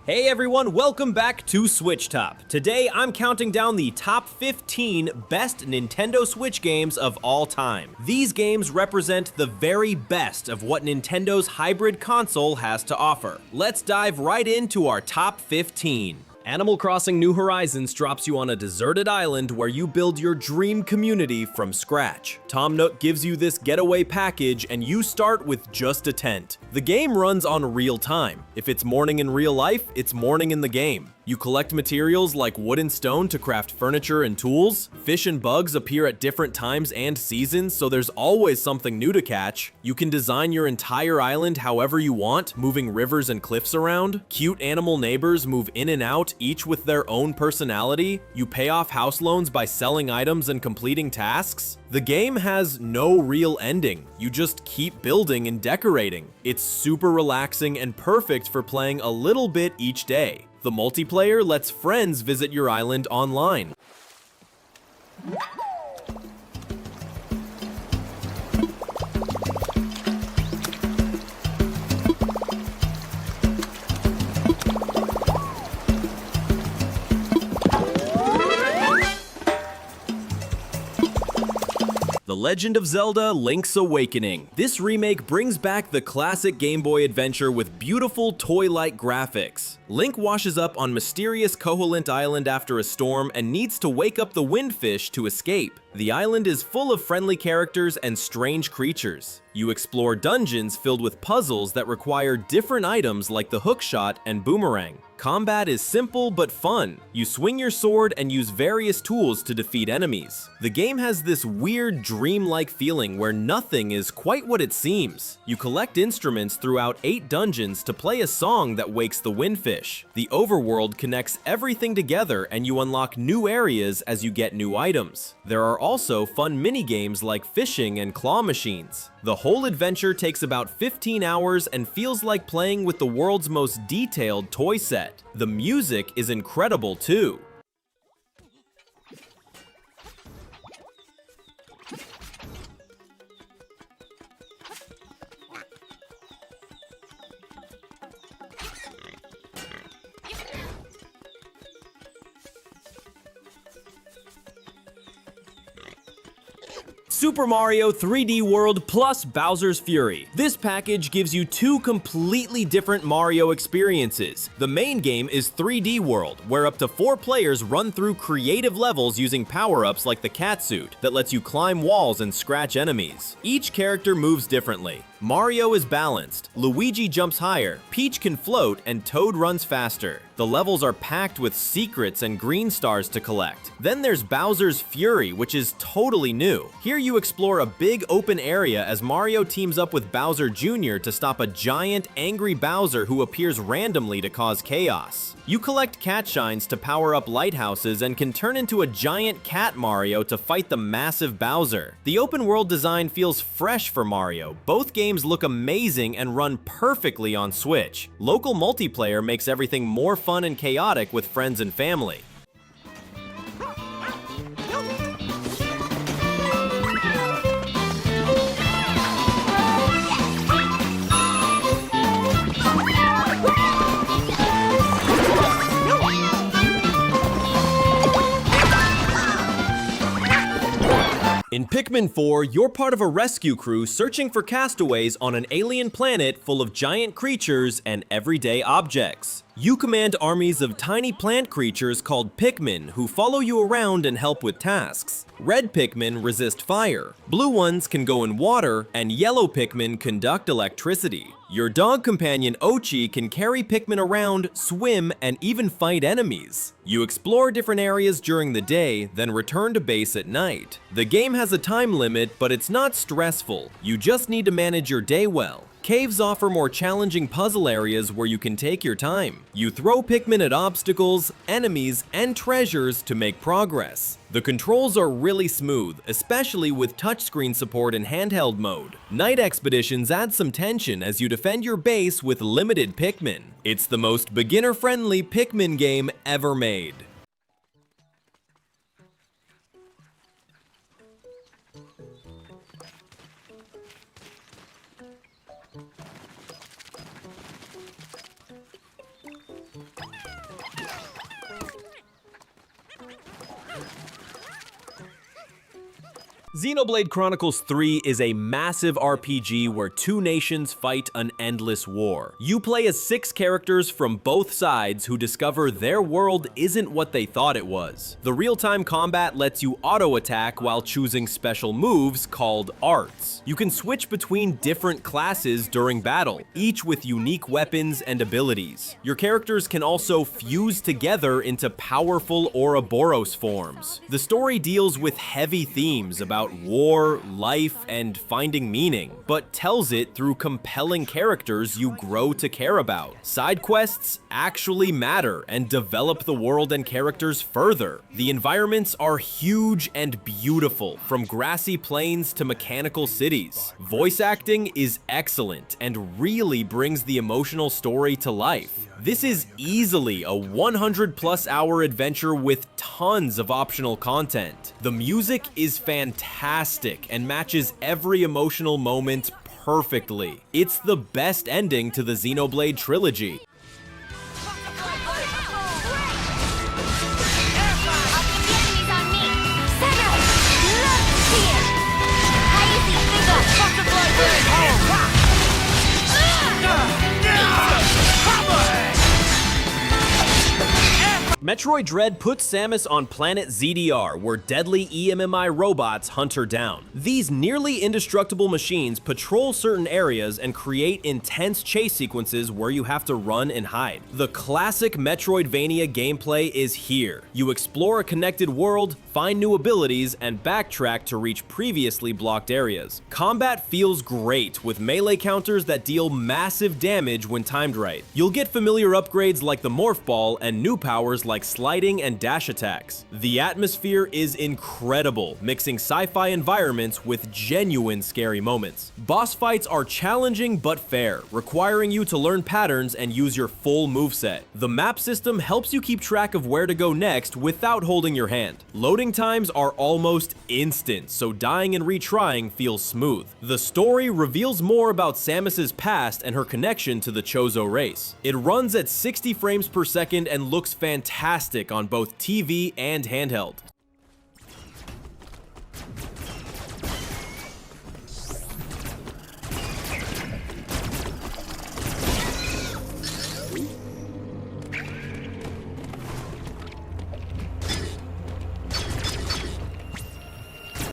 Hey everyone, welcome back to SwitchTop. Today I'm counting down the top 15 best Nintendo Switch games of all time. These games represent the very best of what Nintendo's hybrid console has to offer. Let's dive right into our top 15. Animal Crossing New Horizons drops you on a deserted island where you build your dream community from scratch. Tom Nook gives you this getaway package and you start with just a tent. The game runs on real time. If it's morning in real life, it's morning in the game. You collect materials like wood and stone to craft furniture and tools. Fish and bugs appear at different times and seasons, so there's always something new to catch. You can design your entire island however you want, moving rivers and cliffs around. Cute animal neighbors move in and out, each with their own personality. You pay off house loans by selling items and completing tasks. The game has no real ending. You just keep building and decorating. It's super relaxing and perfect for playing a little bit each day. The multiplayer lets friends visit your island online. The Legend of Zelda: Link's Awakening. This remake brings back the classic Game Boy adventure with beautiful toy-like graphics. Link washes up on mysterious Koholint Island after a storm and needs to wake up the Windfish to escape. The island is full of friendly characters and strange creatures. You explore dungeons filled with puzzles that require different items like the hookshot and boomerang. Combat is simple but fun. You swing your sword and use various tools to defeat enemies. The game has this weird dreamlike feeling where nothing is quite what it seems. You collect instruments throughout 8 dungeons to play a song that wakes the Windfish. The overworld connects everything together and you unlock new areas as you get new items. There are also fun mini-games like fishing and claw machines. The whole adventure takes about 15 hours and feels like playing with the world's most detailed toy set. The music is incredible too. Super Mario 3D World plus Bowser's Fury. This package gives you 2 completely different Mario experiences. The main game is 3D World, where up to 4 players run through creative levels using power-ups like the catsuit that lets you climb walls and scratch enemies. Each character moves differently. Mario is balanced, Luigi jumps higher, Peach can float, and Toad runs faster. The levels are packed with secrets and green stars to collect. Then there's Bowser's Fury, which is totally new. Here you explore a big open area as Mario teams up with Bowser Jr. to stop a giant, angry Bowser who appears randomly to cause chaos. You collect cat shines to power up lighthouses and can turn into a giant cat Mario to fight the massive Bowser. The open world design feels fresh for Mario. Both games look amazing and run perfectly on Switch. Local multiplayer makes everything more fun and chaotic with friends and family. In Pikmin 4, you're part of a rescue crew searching for castaways on an alien planet full of giant creatures and everyday objects. You command armies of tiny plant creatures called Pikmin who follow you around and help with tasks. Red Pikmin resist fire, blue ones can go in water, and yellow Pikmin conduct electricity. Your dog companion Ochi can carry Pikmin around, swim, and even fight enemies. You explore different areas during the day, then return to base at night. The game has a time limit, but it's not stressful. You just need to manage your day well. Caves offer more challenging puzzle areas where you can take your time. You throw Pikmin at obstacles, enemies, and treasures to make progress. The controls are really smooth, especially with touchscreen support in handheld mode. Night expeditions add some tension as you defend your base with limited Pikmin. It's the most beginner-friendly Pikmin game ever made. Xenoblade Chronicles 3 is a massive RPG where two nations fight an endless war. You play as 6 characters from both sides who discover their world isn't what they thought it was. The real-time combat lets you auto-attack while choosing special moves called arts. You can switch between different classes during battle, each with unique weapons and abilities. Your characters can also fuse together into powerful Ouroboros forms. The story deals with heavy themes about war, life, and finding meaning, but tells it through compelling characters you grow to care about. Side quests actually matter and develop the world and characters further. The environments are huge and beautiful, from grassy plains to mechanical cities. Voice acting is excellent and really brings the emotional story to life. This is easily a 100+ hour adventure with tons of optional content. The music is fantastic and matches every emotional moment perfectly. It's the best ending to the Xenoblade trilogy. Metroid Dread puts Samus on planet ZDR, where deadly EMMI robots hunt her down. These nearly indestructible machines patrol certain areas and create intense chase sequences where you have to run and hide. The classic Metroidvania gameplay is here. You explore a connected world, find new abilities, and backtrack to reach previously blocked areas. Combat feels great, with melee counters that deal massive damage when timed right. You'll get familiar upgrades like the Morph Ball and new powers like sliding and dash attacks. The atmosphere is incredible, mixing sci-fi environments with genuine scary moments. Boss fights are challenging but fair, requiring you to learn patterns and use your full moveset. The map system helps you keep track of where to go next without holding your hand. Loading times are almost instant, so dying and retrying feels smooth. The story reveals more about Samus's past and her connection to the Chozo race. It runs at 60 frames per second and looks fantastic on both TV and handheld.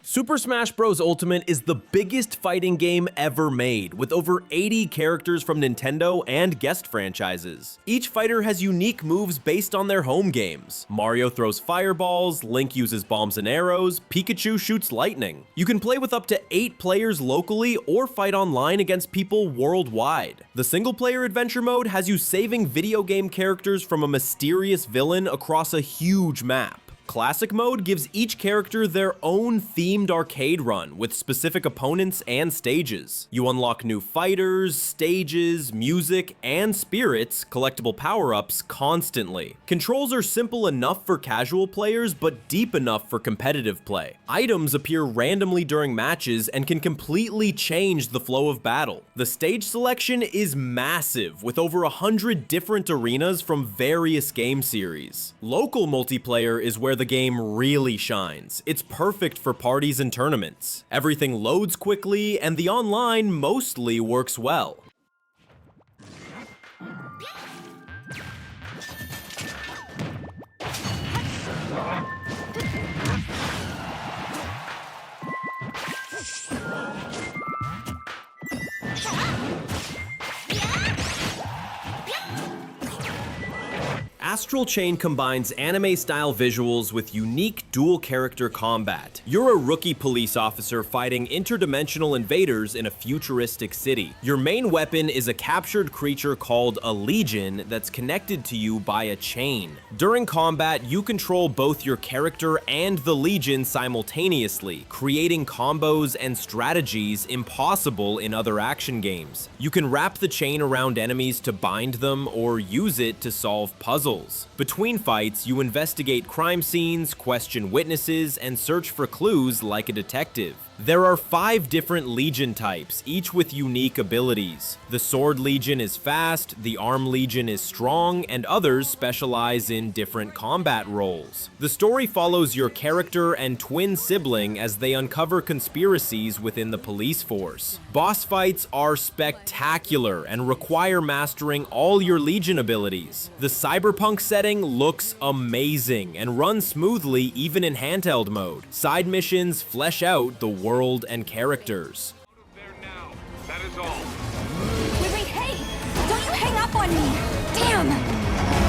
Super Smash Bros. Ultimate is the biggest fighting game ever made, with over 80 characters from Nintendo and guest franchises. Each fighter has unique moves based on their home games. Mario throws fireballs, Link uses bombs and arrows, Pikachu shoots lightning. You can play with up to 8 players locally or fight online against people worldwide. The single-player adventure mode has you saving video game characters from a mysterious villain across a huge map. Classic mode gives each character their own themed arcade run with specific opponents and stages. You unlock new fighters, stages, music, and spirits, collectible power-ups constantly. Controls are simple enough for casual players, but deep enough for competitive play. Items appear randomly during matches and can completely change the flow of battle. The stage selection is massive, with over 100 different arenas from various game series. Local multiplayer is where the game really shines. It's perfect for parties and tournaments. Everything loads quickly, and the online mostly works well. Astral Chain combines anime-style visuals with unique dual-character combat. You're a rookie police officer fighting interdimensional invaders in a futuristic city. Your main weapon is a captured creature called a Legion that's connected to you by a chain. During combat, you control both your character and the Legion simultaneously, creating combos and strategies impossible in other action games. You can wrap the chain around enemies to bind them or use it to solve puzzles. Between fights, you investigate crime scenes, question witnesses, and search for clues like a detective. There are 5 different Legion types, each with unique abilities. The Sword Legion is fast, the Arm Legion is strong, and others specialize in different combat roles. The story follows your character and twin sibling as they uncover conspiracies within the police force. Boss fights are spectacular and require mastering all your Legion abilities. The cyberpunk setting looks amazing and runs smoothly even in handheld mode. Side missions flesh out the world and characters. That is all. Wait, hey! Don't you hang up on me! Damn!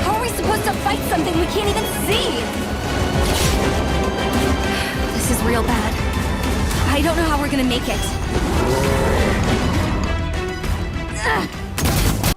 How are we supposed to fight something we can't even see? This is real bad. I don't know how we're gonna make it. Ugh.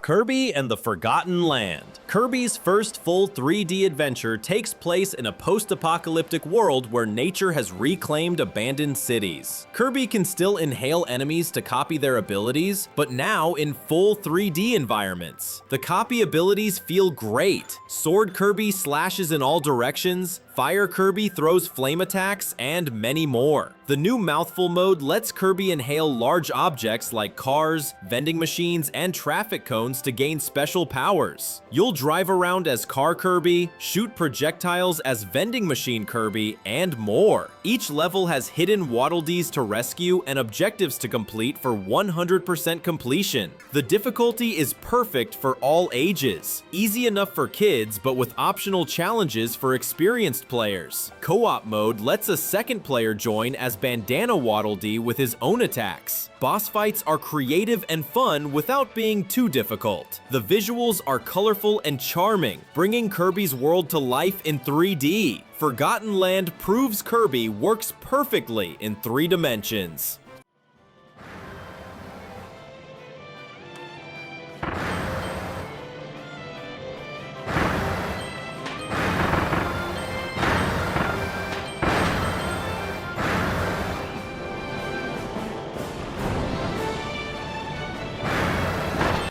Kirby and the Forgotten Land. Kirby's first full 3D adventure takes place in a post-apocalyptic world where nature has reclaimed abandoned cities. Kirby can still inhale enemies to copy their abilities, but now in full 3D environments. The copy abilities feel great. Sword Kirby slashes in all directions, Fire Kirby throws flame attacks, and many more. The new Mouthful mode lets Kirby inhale large objects like cars, vending machines, and traffic cones to gain special powers. You'll drive around as Car Kirby, shoot projectiles as Vending Machine Kirby, and more. Each level has hidden Waddle Dees to rescue and objectives to complete for 100% completion. The difficulty is perfect for all ages. Easy enough for kids, but with optional challenges for experienced players. Co-op mode lets a second player join as Bandana Waddle Dee with his own attacks. Boss fights are creative and fun without being too difficult. The visuals are colorful and charming, bringing Kirby's world to life in 3D. Forgotten Land proves Kirby works perfectly in 3 dimensions.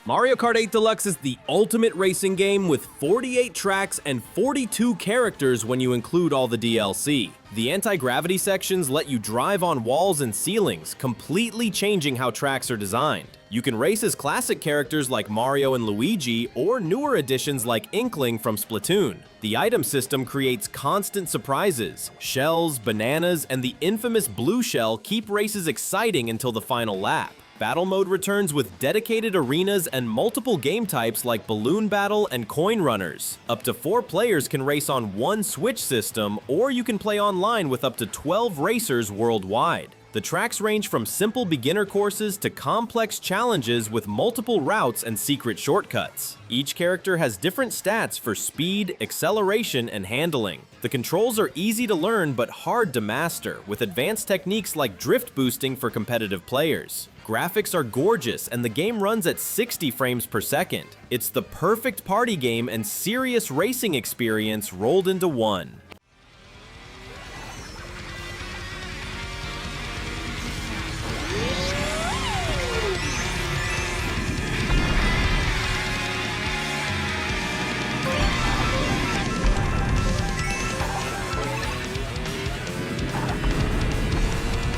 Mario Kart 8 Deluxe is the ultimate racing game with 48 tracks and 42 characters when you include all the DLC. The anti-gravity sections let you drive on walls and ceilings, completely changing how tracks are designed. You can race as classic characters like Mario and Luigi, or newer additions like Inkling from Splatoon. The item system creates constant surprises. Shells, bananas, and the infamous blue shell keep races exciting until the final lap. Battle mode returns with dedicated arenas and multiple game types like Balloon Battle and Coin Runners. Up to 4 players can race on one Switch system, or you can play online with up to 12 racers worldwide. The tracks range from simple beginner courses to complex challenges with multiple routes and secret shortcuts. Each character has different stats for speed, acceleration, and handling. The controls are easy to learn but hard to master, with advanced techniques like drift boosting for competitive players. Graphics are gorgeous and the game runs at 60 frames per second. It's the perfect party game and serious racing experience rolled into one.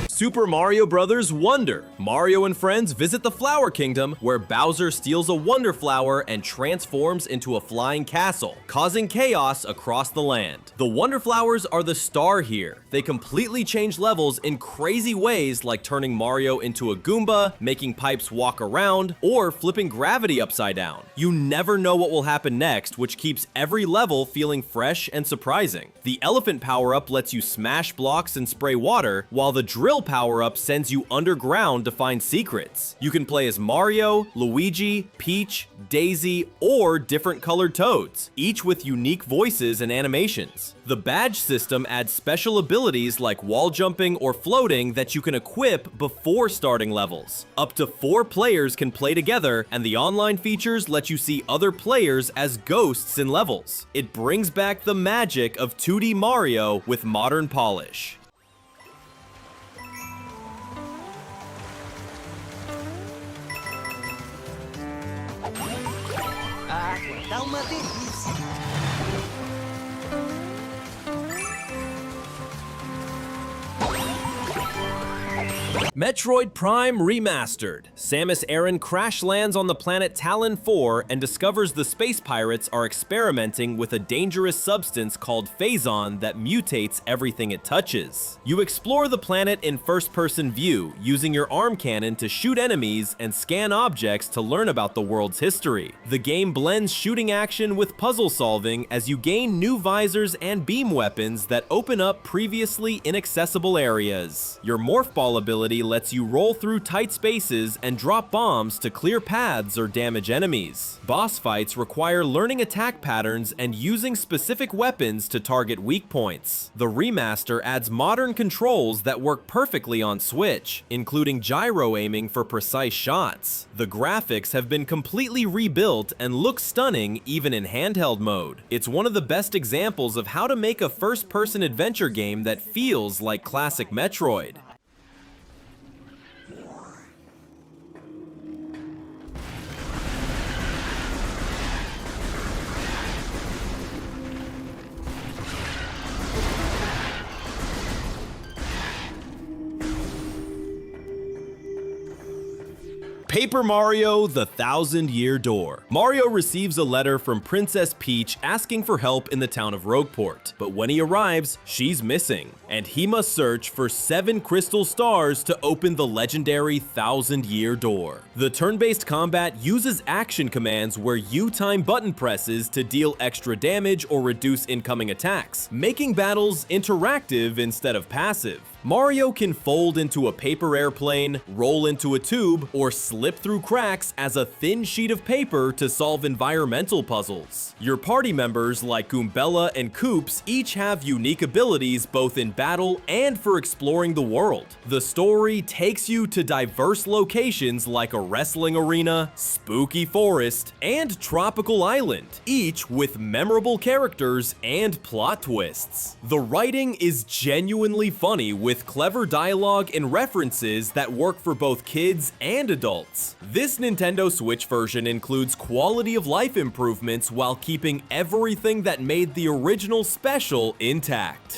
Super Mario Bros. Wonder. Mario and friends visit the Flower Kingdom, where Bowser steals a Wonder Flower and transforms into a flying castle, causing chaos across the land. The Wonder Flowers are the star here. They completely change levels in crazy ways, like turning Mario into a Goomba, making pipes walk around, or flipping gravity upside down. You never know what will happen next, which keeps every level feeling fresh and surprising. The Elephant power-up lets you smash blocks and spray water, while the Drill power-up sends you underground to find secrets. You can play as Mario, Luigi, Peach, Daisy, or different colored Toads, each with unique voices and animations. The badge system adds special abilities like wall jumping or floating that you can equip before starting levels. Up to 4 players can play together, and the online features let you see other players as ghosts in levels. It brings back the magic of 2D Mario with modern polish. Dá uma delícia. Metroid Prime Remastered. Samus Aran crash lands on the planet Talon 4 and discovers the space pirates are experimenting with a dangerous substance called Phazon that mutates everything it touches. You explore the planet in first-person view, using your arm cannon to shoot enemies and scan objects to learn about the world's history. The game blends shooting action with puzzle solving as you gain new visors and beam weapons that open up previously inaccessible areas. Your Morph Ball ability lets you roll through tight spaces and drop bombs to clear paths or damage enemies. Boss fights require learning attack patterns and using specific weapons to target weak points. The remaster adds modern controls that work perfectly on Switch, including gyro aiming for precise shots. The graphics have been completely rebuilt and look stunning even in handheld mode. It's one of the best examples of how to make a first-person adventure game that feels like classic Metroid. Paper Mario: The Thousand-Year Door. Mario receives a letter from Princess Peach asking for help in the town of Rogueport, but when he arrives, she's missing, and he must search for 7 crystal stars to open the legendary Thousand-Year Door. The turn-based combat uses action commands where you time button presses to deal extra damage or reduce incoming attacks, making battles interactive instead of passive. Mario can fold into a paper airplane, roll into a tube, or slip through cracks as a thin sheet of paper to solve environmental puzzles. Your party members like Goombella and Koops each have unique abilities both in battle and for exploring the world. The story takes you to diverse locations like a wrestling arena, spooky forest, and tropical island, each with memorable characters and plot twists. The writing is genuinely funny with clever dialogue and references that work for both kids and adults. This Nintendo Switch version includes quality of life improvements while keeping everything that made the original special intact.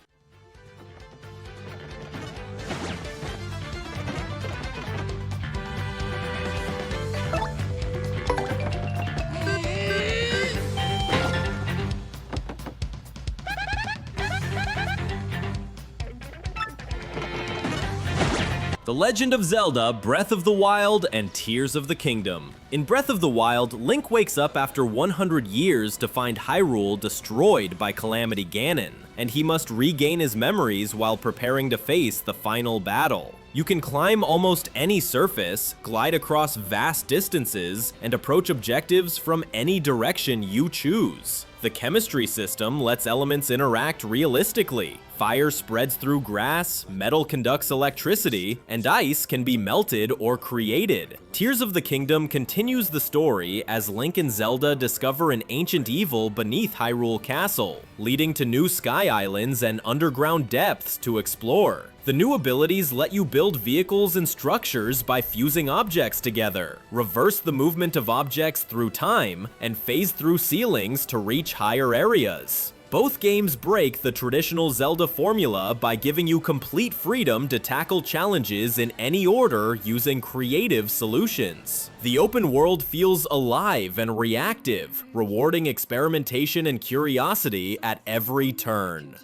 The Legend of Zelda: Breath of the Wild and Tears of the Kingdom. In Breath of the Wild, Link wakes up after 100 years to find Hyrule destroyed by Calamity Ganon, and he must regain his memories while preparing to face the final battle. You can climb almost any surface, glide across vast distances, and approach objectives from any direction you choose. The chemistry system lets elements interact realistically. Fire spreads through grass, metal conducts electricity, and ice can be melted or created. Tears of the Kingdom continues the story as Link and Zelda discover an ancient evil beneath Hyrule Castle, leading to new sky islands and underground depths to explore. The new abilities let you build vehicles and structures by fusing objects together, reverse the movement of objects through time, and phase through ceilings to reach higher areas. Both games break the traditional Zelda formula by giving you complete freedom to tackle challenges in any order using creative solutions. The open world feels alive and reactive, rewarding experimentation and curiosity at every turn.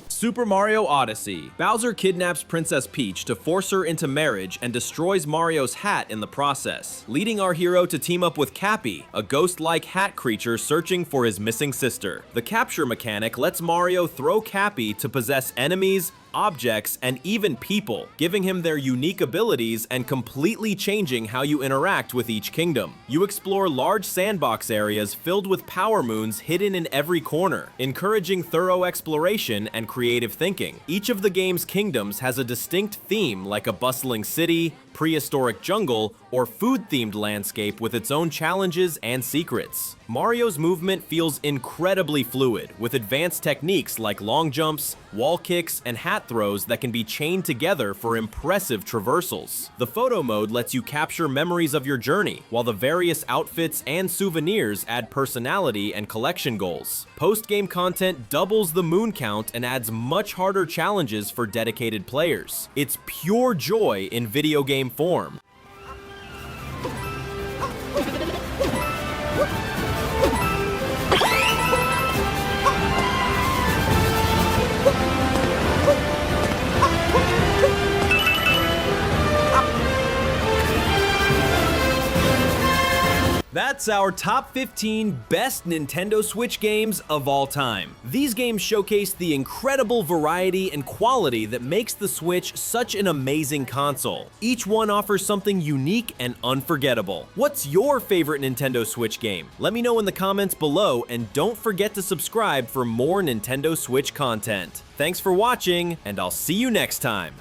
Super Mario Odyssey. Bowser kidnaps Princess Peach to force her into marriage and destroys Mario's hat in the process, leading our hero to team up with Cappy, a ghost-like hat creature searching for his missing sister. The capture mechanic lets Mario throw Cappy to possess enemies, objects, and even people, giving him their unique abilities and completely changing how you interact with each kingdom. You explore large sandbox areas filled with power moons hidden in every corner, encouraging thorough exploration and creative thinking. Each of the game's kingdoms has a distinct theme like a bustling city, prehistoric jungle, or food-themed landscape with its own challenges and secrets. Mario's movement feels incredibly fluid, with advanced techniques like long jumps, wall kicks, and hat throws that can be chained together for impressive traversals. The photo mode lets you capture memories of your journey, while the various outfits and souvenirs add personality and collection goals. Post-game content doubles the moon count and adds much harder challenges for dedicated players. It's pure joy in video game form. That's our top 15 best Nintendo Switch games of all time. These games showcase the incredible variety and quality that makes the Switch such an amazing console. Each one offers something unique and unforgettable. What's your favorite Nintendo Switch game? Let me know in the comments below, and don't forget to subscribe for more Nintendo Switch content. Thanks for watching, and I'll see you next time.